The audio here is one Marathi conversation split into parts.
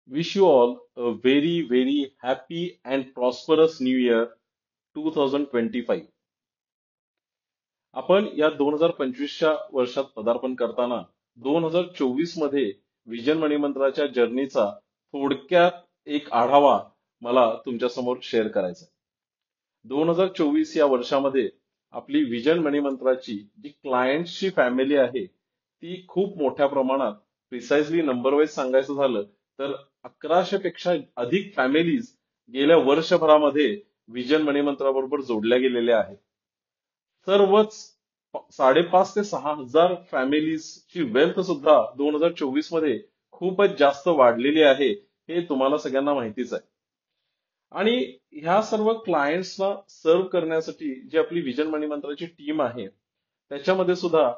Wish you all a very, very happy and prosperous New Year 2025. आपण या 2025च्या वर्षात पदार्पण करताना 2024 मध्ये विजन मणिमंत्राच्या जर्नीचा थोडक्यात एक आढावा मला तुमच्या समोर शेअर करायचा आहे. 2024 या वर्षामध्ये आपली विजन मणिमंत्राची जी क्लायंट्सची फॅमिली आहे ती खूप मोठ्या प्रमाणात प्रिसाइजली नंबर वाईज सांगायचं झालं तर 1100 पेक्षा अधिक फॅमिलीज गेल्या वर्षभरामध्ये विजन मणिमंत्राबरोबर जोडल्या गेलेल्या आहेत. सर्वच 5,500 ते 6,000 फॅमिलीजची वेल्थ सुद्धा 2024 मध्ये खूपच जास्त वाढलेली आहे हे तुम्हाला सगळ्यांना माहितीच आहे. आणि ह्या सर्व क्लायंट्सना सर्व्ह करण्यासाठी जी आपली विजन मणिमंत्राची टीम आहे त्याच्यामध्ये सुद्धा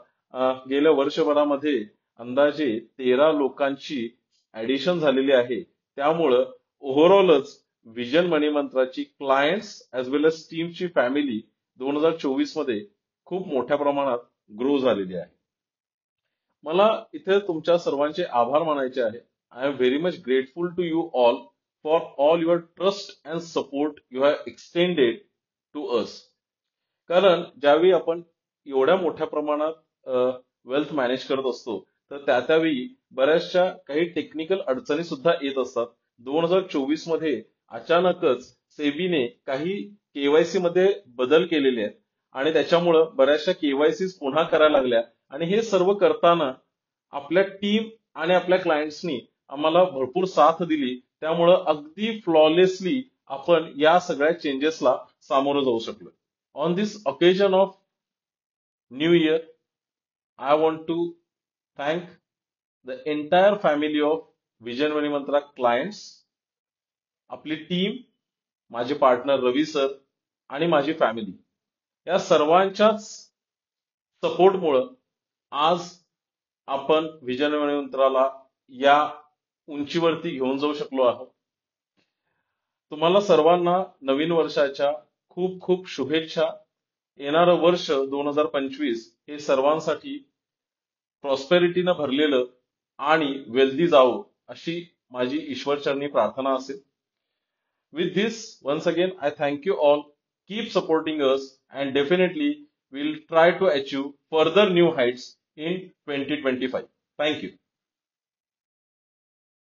गेल्या वर्षभरामध्ये अंदाजे 13 लोकांची ऍडिशन झालेली आहे. त्यामुळं ओव्हरऑलच विजन मणिमंत्राची क्लायंट्स ऍज वेल एज टीमची फॅमिली 2024 मध्ये खूप मोठ्या प्रमाणात ग्रो झालेली आहे. मला इथे तुमच्या सर्वांचे आभार मानायचे आहे. I am very much grateful to you all for all your trust and support you have extended to us. कारण ज्यावेळी आपण एवढ्या मोठ्या प्रमाणात वेल्थ मॅनेज करत असतो तर त्यावेळी बऱ्याचशा काही टेक्निकल अडचणी सुद्धा येत असतात. 2024 मध्ये अचानकच सेबीने काही केवायसी मध्ये बदल केलेले आहेत आणि त्याच्यामुळं बऱ्याचशा केवायसी पुन्हा करायला लागल्या आणि हे सर्व करताना आपल्या टीम आणि आपल्या क्लायंट्सनी आम्हाला भरपूर साथ दिली. त्यामुळं अगदी फ्लॉलेसली आपण या सगळ्या चेंजेसला सामोरं जाऊ शकलो. On this occasion of New Year, I want to thank the entire family of Vision Manimantra clients, आपली टीम, माझे पार्टनर रवी सर आणि माझी फॅमिली या सर्वांच्याच सपोर्टमुळं आज आपण विजन मणिमंत्राला या उंचीवरती घेऊन जाऊ शकलो आहोत. तुम्हाला सर्वांना नवीन वर्षाच्या खूप खूप शुभेच्छा. येणारं वर्ष 2025 हे सर्वांसाठी प्रॉस्पेरिटीनं भरलेलं आणि वेल्दी जावो अशी माझी ईश्वरचरणी प्रार्थना असेल. With this, once again, I thank you all. Keep supporting us and definitely we'll try to achieve further new heights in 2025. Thank you.